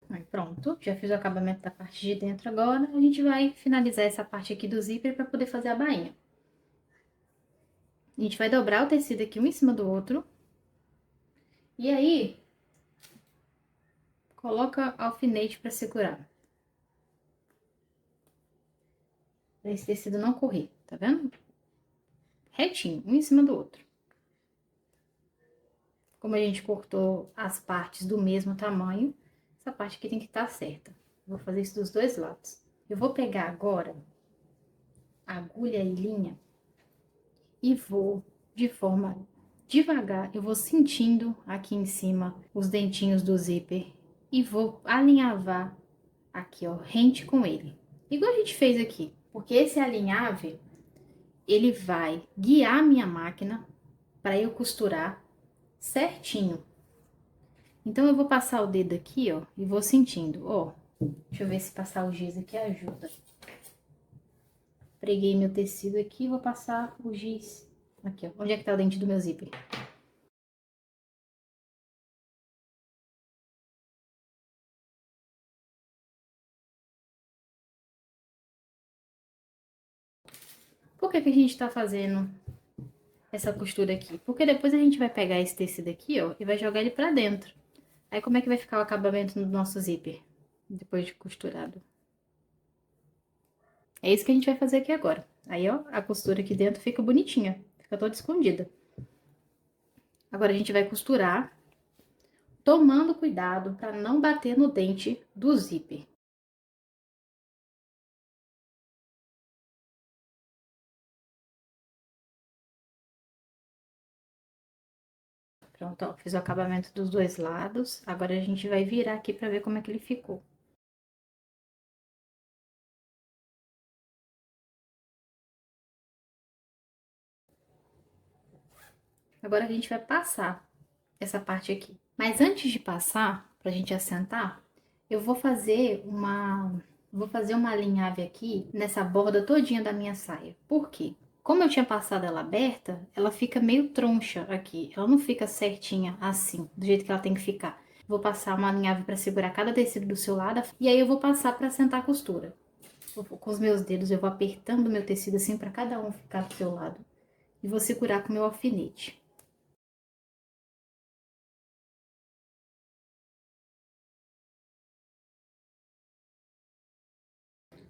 S1: Aí pronto, já fiz o acabamento da parte de dentro agora. A gente vai finalizar essa parte aqui do zíper pra poder fazer a bainha. A gente vai dobrar o tecido aqui um em cima do outro. E aí, coloca alfinete pra segurar. Pra esse tecido não correr, tá vendo? Retinho, um em cima do outro. Como a gente cortou as partes do mesmo tamanho, essa parte aqui tem que estar certa. Vou fazer isso dos dois lados. Eu vou pegar agora a agulha e linha e vou, de forma devagar, eu vou sentindo aqui em cima os dentinhos do zíper e vou alinhavar aqui, ó, rente com ele. Igual a gente fez aqui, porque esse alinhave, ele vai guiar a minha máquina para eu costurar certinho. Então, eu vou passar o dedo aqui, ó, e vou sentindo, ó. Deixa eu ver se passar o giz aqui ajuda. Preguei meu tecido aqui, vou passar o giz. Aqui, ó. Onde é que tá o dente do meu zíper? Por que que a gente tá fazendo essa costura aqui? Porque depois a gente vai pegar esse tecido aqui, ó, e vai jogar ele pra dentro. Aí, como é que vai ficar o acabamento no nosso zíper? Depois de costurado. É isso que a gente vai fazer aqui agora. Aí, ó, a costura aqui dentro fica bonitinha. Fica toda escondida. Agora, a gente vai costurar, tomando cuidado para não bater no dente do zíper. Pronto, ó, fiz o acabamento dos dois lados. Agora, a gente vai virar aqui para ver como é que ele ficou. Agora, a gente vai passar essa parte aqui. Mas antes de passar, pra gente assentar, eu vou fazer uma alinhave aqui nessa borda todinha da minha saia. Por quê? Como eu tinha passado ela aberta, ela fica meio troncha aqui. Ela não fica certinha assim, do jeito que ela tem que ficar. Vou passar uma alinhave para segurar cada tecido do seu lado e aí eu vou passar para assentar a costura. Com os meus dedos eu vou apertando o meu tecido assim para cada um ficar do seu lado e vou segurar com o meu alfinete.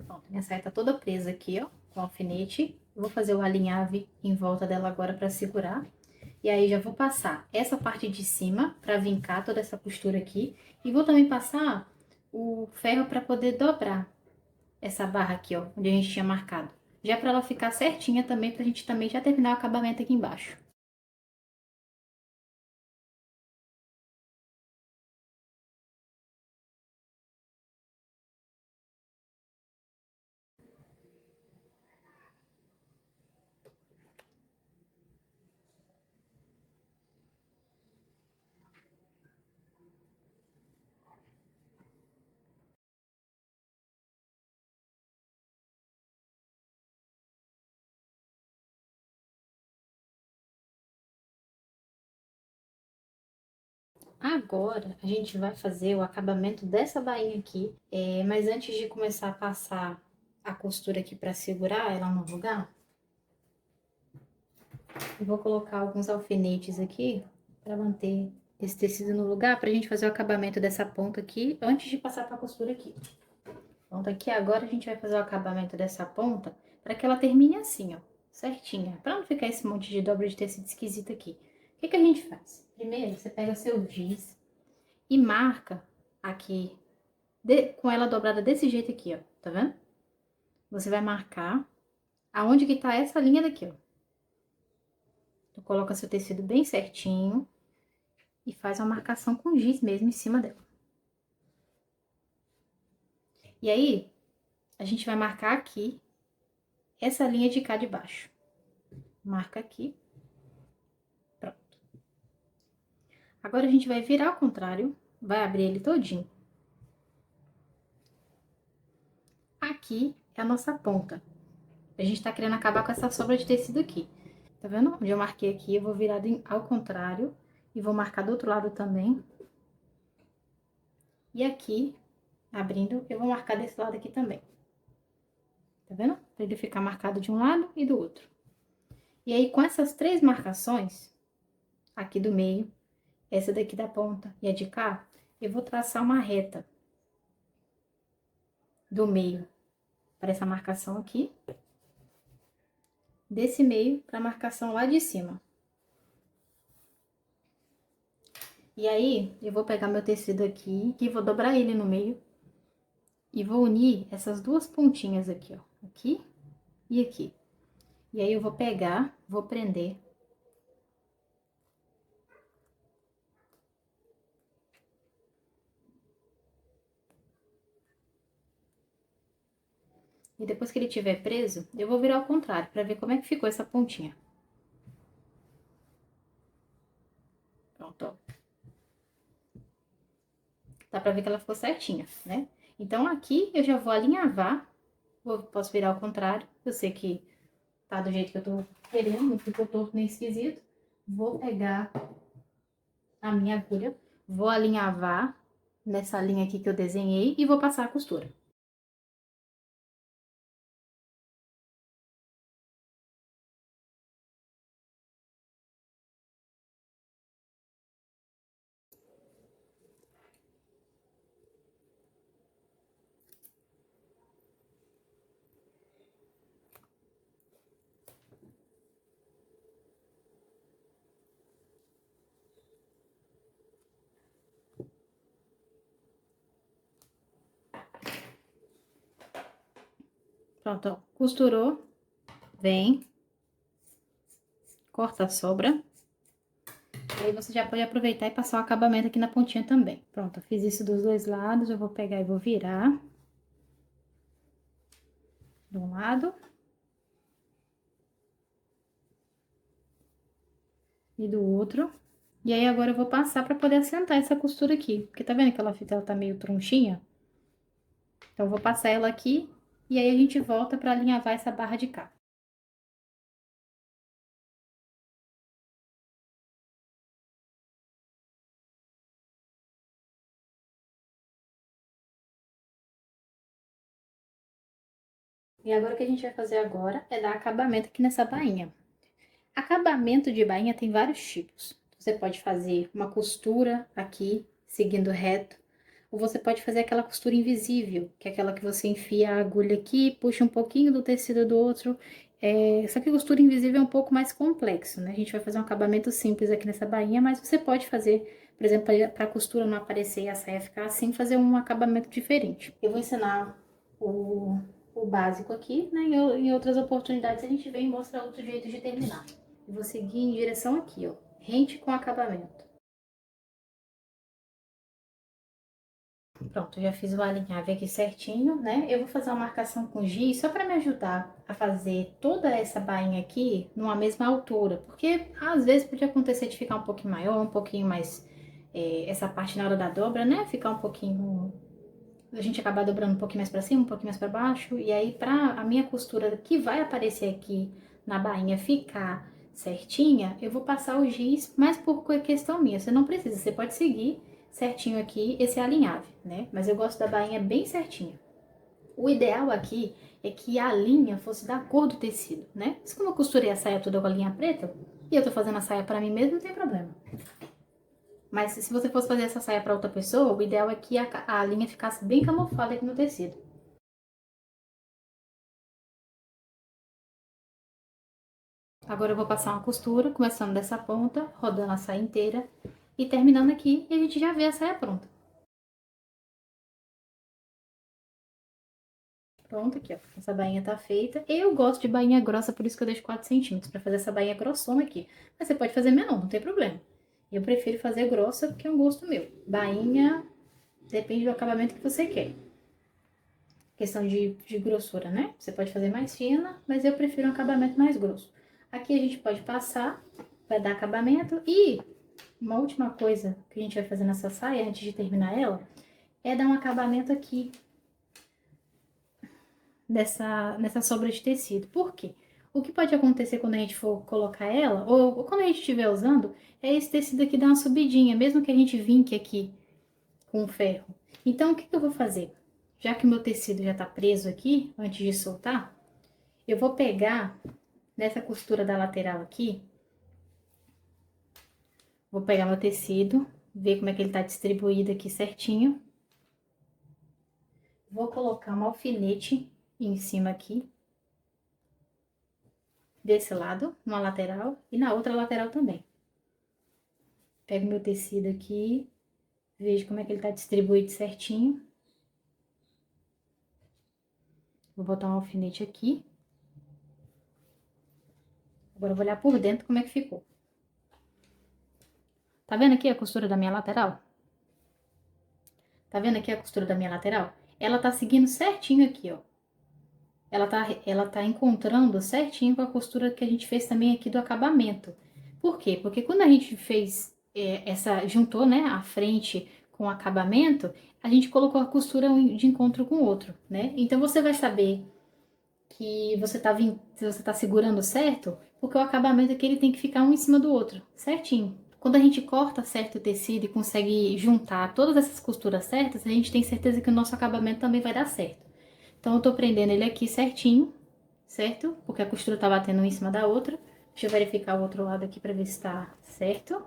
S1: Pronto, minha saia tá toda presa aqui, ó, com alfinete. Eu vou fazer o alinhave em volta dela agora para segurar. E aí já vou passar essa parte de cima para vincar toda essa costura aqui. E vou também passar o ferro para poder dobrar essa barra aqui, ó, onde a gente tinha marcado. Já para ela ficar certinha também, pra gente também já terminar o acabamento aqui embaixo. Agora, a gente vai fazer o acabamento dessa bainha aqui. Mas antes de começar a passar a costura aqui para segurar ela no lugar, eu vou colocar alguns alfinetes aqui para manter esse tecido no lugar, pra gente fazer o acabamento dessa ponta aqui antes de passar para a costura aqui. Pronto, aqui agora a gente vai fazer o acabamento dessa ponta para que ela termine assim, ó, certinha, para não ficar esse monte de dobra de tecido esquisito aqui. O que que a gente faz? Primeiro, você pega seu giz e marca aqui, com ela dobrada desse jeito aqui, ó, tá vendo? Você vai marcar aonde que tá essa linha daqui, ó. Tu coloca seu tecido bem certinho e faz uma marcação com giz mesmo em cima dela. E aí, a gente vai marcar aqui essa linha de cá de baixo. Marca aqui. Pronto. Agora, a gente vai virar ao contrário, vai abrir ele todinho. aqui é a nossa ponta. A gente tá querendo acabar com essa sobra de tecido aqui. Tá vendo? Onde eu marquei aqui, eu vou virar ao contrário e vou marcar do outro lado também. E aqui, abrindo, eu vou marcar desse lado aqui também. Tá vendo? Pra ele ficar marcado de um lado e do outro. E aí, com essas 3 marcações, aqui do meio, essa daqui da ponta e a de cá, eu vou traçar uma reta do meio para essa marcação aqui, desse meio para a marcação lá de cima. E aí, eu vou pegar meu tecido aqui e vou dobrar ele no meio e vou unir essas 2 pontinhas aqui, ó, aqui e aqui. E aí, eu vou pegar, vou prender. E depois que ele estiver preso, eu vou virar ao contrário, para ver como é que ficou essa pontinha. Pronto, ó. Dá pra ver que ela ficou certinha, né? Então, aqui eu já vou alinhavar. Posso virar ao contrário. Eu sei que tá do jeito que eu tô querendo, não ficou torto nem esquisito. Vou pegar a minha agulha, vou alinhavar nessa linha aqui que eu desenhei e vou passar a costura. Pronto, ó. Costurou, vem, corta a sobra. E aí você já pode aproveitar e passar o acabamento aqui na pontinha também. Pronto, eu fiz isso dos 2 lados, eu vou pegar e vou virar. De um lado. E do outro. E aí, agora eu vou passar pra poder assentar essa costura aqui. Porque tá vendo que ela tá meio tronchinha? Então, eu vou passar ela aqui e aí a gente volta pra alinhavar essa barra de cá. E agora o que a gente vai fazer agora é dar acabamento aqui nessa bainha. Acabamento de bainha tem vários tipos. Você pode fazer uma costura aqui, seguindo reto. Ou você pode fazer aquela costura invisível, que é aquela que você enfia a agulha aqui, puxa um pouquinho do tecido do outro. Só que a costura invisível é um pouco mais complexo, né? A gente vai fazer um acabamento simples aqui nessa bainha, mas você pode fazer, por exemplo, para a costura não aparecer e a saia ficar assim, fazer um acabamento diferente. Eu vou ensinar o básico aqui, né? Em outras oportunidades a gente vem e mostra outro jeito de terminar. Eu vou seguir em direção aqui, ó, rente com acabamento. Pronto, já fiz o alinhave aqui certinho, né? Eu vou fazer uma marcação com giz só para me ajudar a fazer toda essa bainha aqui numa mesma altura, porque às vezes pode acontecer de ficar um pouquinho maior, um pouquinho mais, essa parte na hora da dobra, né? Ficar um pouquinho, a gente acabar dobrando um pouquinho mais para cima, um pouquinho mais para baixo, e aí para a minha costura que vai aparecer aqui na bainha ficar certinha, eu vou passar o giz, mas por questão minha, você não precisa, você pode seguir certinho aqui esse alinhave, né? Mas eu gosto da bainha bem certinha. O ideal aqui é que a linha fosse da cor do tecido, né? Se como eu costurei a saia toda com a linha preta, e eu tô fazendo a saia para mim mesmo, não tem problema. Mas se você fosse fazer essa saia para outra pessoa, o ideal é que a linha ficasse bem camuflada aqui no tecido. Agora eu vou passar uma costura, começando dessa ponta, rodando a saia inteira e terminando aqui, e a gente já vê a saia pronta. Pronto, aqui, ó. Essa bainha tá feita. Eu gosto de bainha grossa, por isso que eu deixo 4 centímetros, pra fazer essa bainha grossona aqui. Mas você pode fazer menor, não tem problema. Eu prefiro fazer grossa, porque é um gosto meu. Bainha depende do acabamento que você quer. Questão de grossura, né? Você pode fazer mais fina, mas eu prefiro um acabamento mais grosso. Aqui a gente pode passar, vai dar acabamento. E uma última coisa que a gente vai fazer nessa saia, antes de terminar ela, é dar um acabamento aqui nessa sobra de tecido. Por quê? O que pode acontecer quando a gente for colocar ela, ou quando a gente estiver usando, é esse tecido aqui dar uma subidinha, mesmo que a gente vinque aqui com o ferro. Então, o que eu vou fazer? Já que o meu tecido já tá preso aqui, antes de soltar, eu vou pegar nessa costura da lateral aqui, vou pegar meu tecido, ver como é que ele tá distribuído aqui certinho. Vou colocar um alfinete em cima aqui, desse lado, uma lateral, e na outra lateral também. Pego meu tecido aqui, vejo como é que ele tá distribuído certinho. Vou botar um alfinete aqui. Agora eu vou olhar por dentro como é que ficou. Tá vendo aqui a costura da minha lateral? Tá vendo aqui a costura da minha lateral? Ela tá seguindo certinho aqui, ó. Ela tá encontrando certinho com a costura que a gente fez também aqui do acabamento. Por quê? Porque quando a gente fez juntou, né, a frente com o acabamento, a gente colocou a costura um de encontro com o outro, né? Então você vai saber que se você tá segurando certo, porque o acabamento aqui ele tem que ficar um em cima do outro, certinho. Quando a gente corta certo o tecido e consegue juntar todas essas costuras certas, a gente tem certeza que o nosso acabamento também vai dar certo. Então, eu tô prendendo ele aqui certinho, certo? Porque a costura tá batendo uma em cima da outra. Deixa eu verificar o outro lado aqui pra ver se tá certo.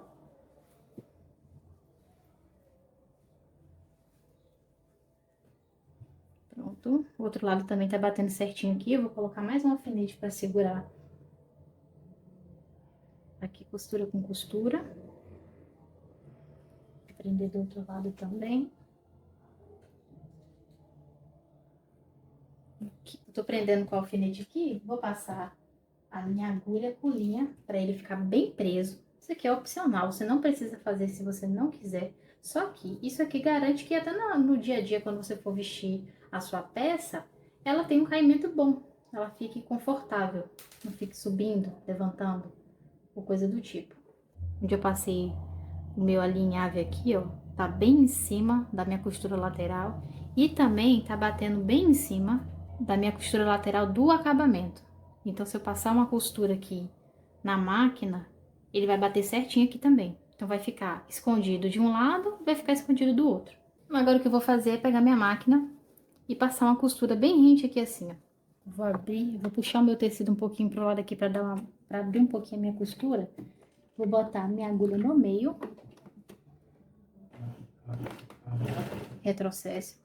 S1: Pronto. O outro lado também tá batendo certinho aqui. Eu vou colocar mais um alfinete pra segurar. Aqui, costura com costura. Vou prender do outro lado também. Aqui. Eu tô prendendo com o alfinete aqui. Vou passar a minha agulha com linha pra ele ficar bem preso. Isso aqui é opcional, você não precisa fazer se você não quiser. Só que isso aqui garante que até no dia a dia, quando você for vestir a sua peça, ela tem um caimento bom. Ela fique confortável, não fique subindo, levantando, ou coisa do tipo. Onde eu passei o meu alinhave aqui, ó, tá bem em cima da minha costura lateral. E também tá batendo bem em cima da minha costura lateral do acabamento. Então, se eu passar uma costura aqui na máquina, ele vai bater certinho aqui também. Então, vai ficar escondido de um lado, vai ficar escondido do outro. Agora, o que eu vou fazer é pegar minha máquina e passar uma costura bem rente aqui assim, ó. Vou abrir, vou puxar o meu tecido um pouquinho pro lado aqui para abrir um pouquinho a minha costura. Vou botar minha agulha no meio. Retrocesso.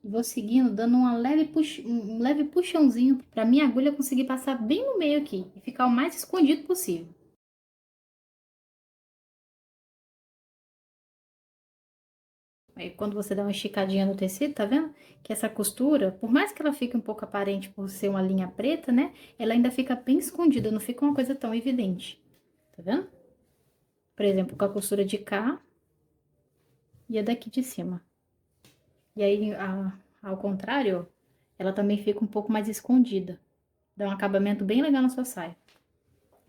S1: E vou seguindo, dando um leve puxãozinho para minha agulha conseguir passar bem no meio aqui e ficar o mais escondido possível. Aí, quando você dá uma esticadinha no tecido, tá vendo? Que essa costura, por mais que ela fique um pouco aparente por ser uma linha preta, né? Ela ainda fica bem escondida, não fica uma coisa tão evidente. Tá vendo? Por exemplo, com a costura de cá e a daqui de cima. E aí, ao contrário, ela também fica um pouco mais escondida. Dá um acabamento bem legal na sua saia.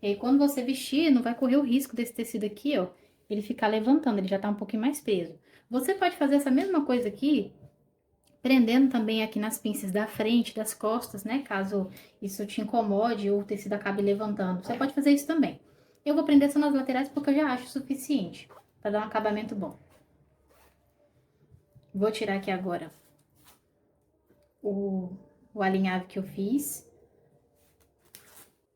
S1: E aí, quando você vestir, não vai correr o risco desse tecido aqui, ó, ele ficar levantando, ele já tá um pouquinho mais preso. Você pode fazer essa mesma coisa aqui, prendendo também aqui nas pinças da frente, das costas, né? Caso isso te incomode ou o tecido acabe levantando. Você pode fazer isso também. Eu vou prender só nas laterais porque eu já acho suficiente para dar um acabamento bom. Vou tirar aqui agora o alinhavo que eu fiz.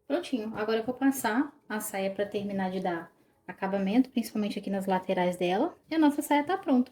S1: Prontinho. Agora eu vou passar a saia para terminar de dar acabamento, principalmente aqui nas laterais dela. E a nossa saia tá pronta.